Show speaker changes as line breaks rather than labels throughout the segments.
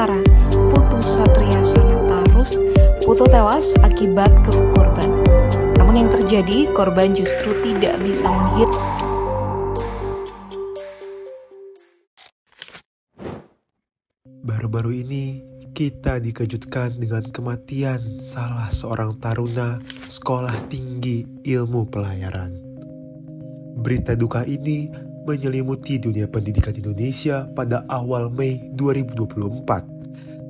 Anantara, Putu Satria Sanantarus, Putu tewas akibat kehuk korban. Namun yang terjadi, korban justru tidak bisa menghirup.
Baru-baru ini, kita dikejutkan dengan kematian salah seorang taruna sekolah tinggi ilmu pelayaran. Berita duka ini menyelimuti dunia pendidikan Indonesia pada awal Mei 2024.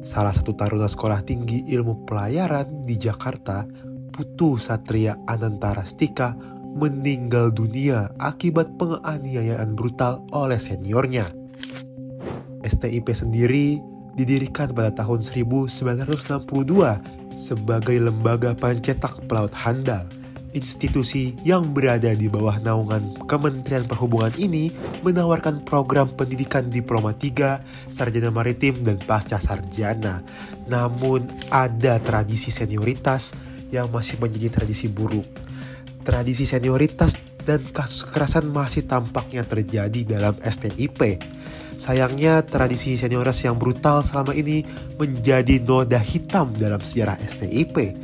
Salah satu taruna sekolah tinggi ilmu pelayaran di Jakarta, Putu Satria Anantara Stika, meninggal dunia akibat penganiayaan brutal oleh seniornya. STIP sendiri didirikan pada tahun 1962 sebagai lembaga pencetak pelaut handal. Institusi yang berada di bawah naungan Kementerian Perhubungan ini menawarkan program pendidikan Diploma 3, Sarjana Maritim, dan Pasca Sarjana. Namun ada tradisi senioritas yang masih menjadi tradisi buruk. Tradisi senioritas dan kasus kekerasan masih tampaknya terjadi dalam STIP. Sayangnya tradisi senioritas yang brutal selama ini menjadi noda hitam dalam sejarah STIP.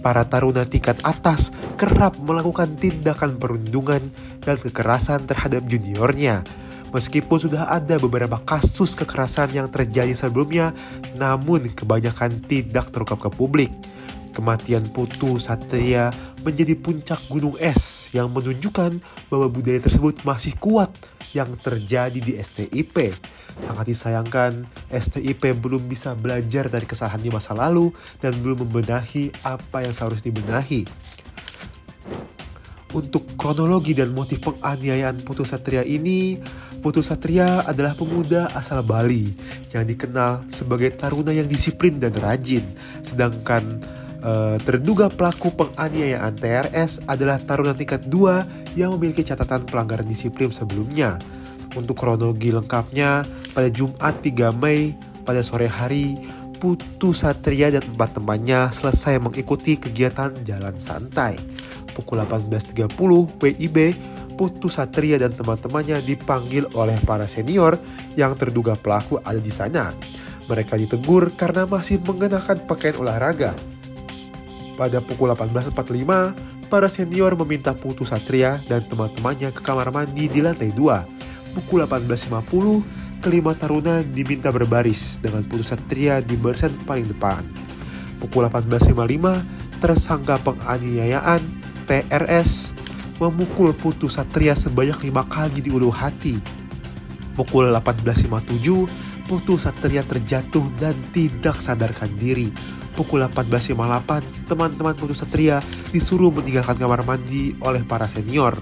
Para taruna tingkat atas kerap melakukan tindakan perundungan dan kekerasan terhadap juniornya. Meskipun sudah ada beberapa kasus kekerasan yang terjadi sebelumnya, namun kebanyakan tidak terungkap ke publik. Kematian Putu Satria menjadi puncak gunung es yang menunjukkan bahwa budaya tersebut masih kuat yang terjadi di STIP. Sangat disayangkan, STIP belum bisa belajar dari kesalahan di masa lalu dan belum membenahi apa yang seharusnya dibenahi. Untuk kronologi dan motif penganiayaan Putu Satria ini, Putu Satria adalah pemuda asal Bali yang dikenal sebagai taruna yang disiplin dan rajin, sedangkan terduga pelaku penganiayaan TRS adalah taruna tingkat 2 yang memiliki catatan pelanggaran disiplin sebelumnya. Untuk kronologi lengkapnya, pada Jumat 3 Mei pada sore hari, Putu Satria dan 4 temannya selesai mengikuti kegiatan jalan santai. Pukul 18.30 WIB, Putu Satria dan teman-temannya dipanggil oleh para senior yang terduga pelaku ada di sana. Mereka ditegur karena masih mengenakan pakaian olahraga. Pada pukul 18.45, para senior meminta Putu Satria dan teman-temannya ke kamar mandi di lantai 2. Pukul 18.50, kelima taruna diminta berbaris dengan Putu Satria di barisan paling depan. Pukul 18.55, tersangka penganiayaan TRS memukul Putu Satria sebanyak 5 kali di ulu hati. Pukul 18.57, Putu Satria terjatuh dan tidak sadarkan diri. Pukul 18.58, teman-teman Putu Satria disuruh meninggalkan kamar mandi oleh para senior.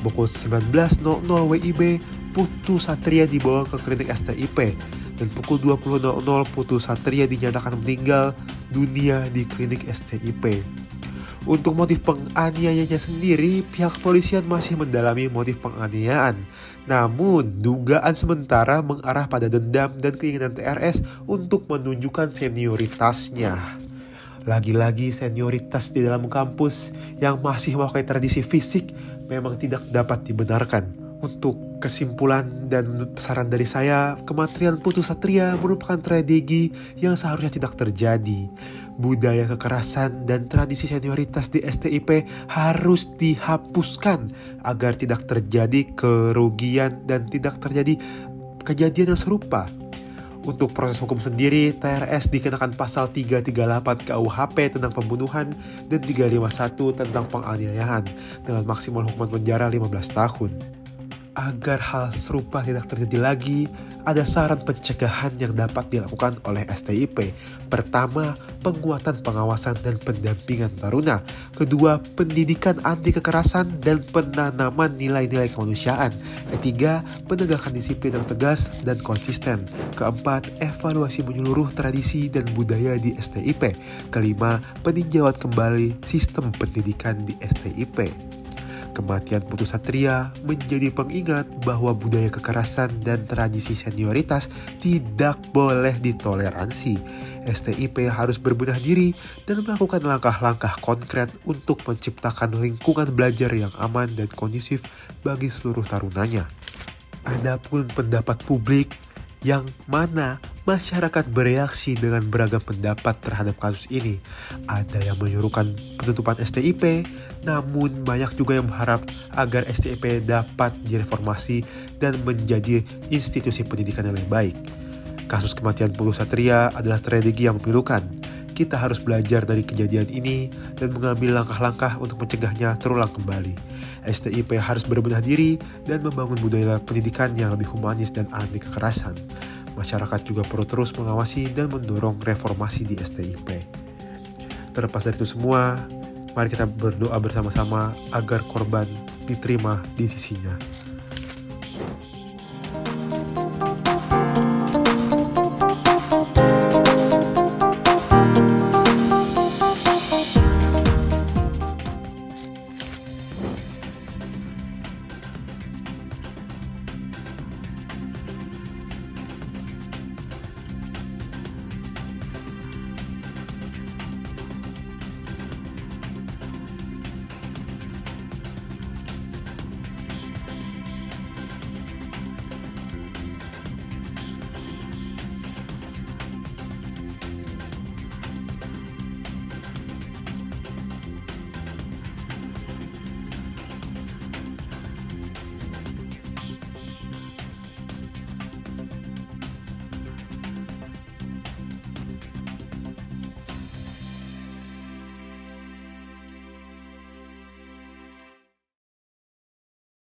Pukul 19.00 WIB, Putu Satria dibawa ke klinik STIP. Dan pukul 20.00 Putu Satria dinyatakan meninggal dunia di klinik STIP. Untuk motif penganiayaannya sendiri, pihak kepolisian masih mendalami motif penganiayaan. Namun, dugaan sementara mengarah pada dendam dan keinginan TRS untuk menunjukkan senioritasnya. Lagi-lagi senioritas di dalam kampus yang masih memakai tradisi fisik memang tidak dapat dibenarkan. Untuk kesimpulan dan saran dari saya, kematian Putu Satria merupakan tragedi yang seharusnya tidak terjadi. Budaya kekerasan dan tradisi senioritas di STIP harus dihapuskan agar tidak terjadi kerugian dan tidak terjadi kejadian yang serupa. Untuk proses hukum sendiri, TRS dikenakan pasal 338 KUHP tentang pembunuhan dan 351 tentang penganiayaan dengan maksimal hukuman penjara 15 tahun. Agar hal serupa tidak terjadi lagi, ada saran pencegahan yang dapat dilakukan oleh STIP. Pertama, penguatan pengawasan dan pendampingan taruna. Kedua, pendidikan anti kekerasan dan penanaman nilai-nilai kemanusiaan. Ketiga, penegakan disiplin yang tegas dan konsisten. Keempat, evaluasi menyeluruh tradisi dan budaya di STIP. Kelima, peninjauan kembali sistem pendidikan di STIP. Kematian Putu Satria menjadi pengingat bahwa budaya kekerasan dan tradisi senioritas tidak boleh ditoleransi. STIP harus berbenah diri dan melakukan langkah-langkah konkret untuk menciptakan lingkungan belajar yang aman dan kondusif bagi seluruh tarunanya. Adapun pendapat publik yang mana Masyarakat bereaksi dengan beragam pendapat terhadap kasus ini. Ada yang menyuruhkan penutupan STIP, namun banyak juga yang berharap agar STIP dapat direformasi dan menjadi institusi pendidikan yang lebih baik. Kasus kematian Putu Satria adalah tragedi yang memilukan. Kita harus belajar dari kejadian ini dan mengambil langkah-langkah untuk mencegahnya terulang kembali. STIP harus berbenah diri dan membangun budaya pendidikan yang lebih humanis dan anti kekerasan. Masyarakat juga perlu terus mengawasi dan mendorong reformasi di STIP. Terlepas dari itu semua, mari kita berdoa bersama-sama agar korban diterima di sisinya.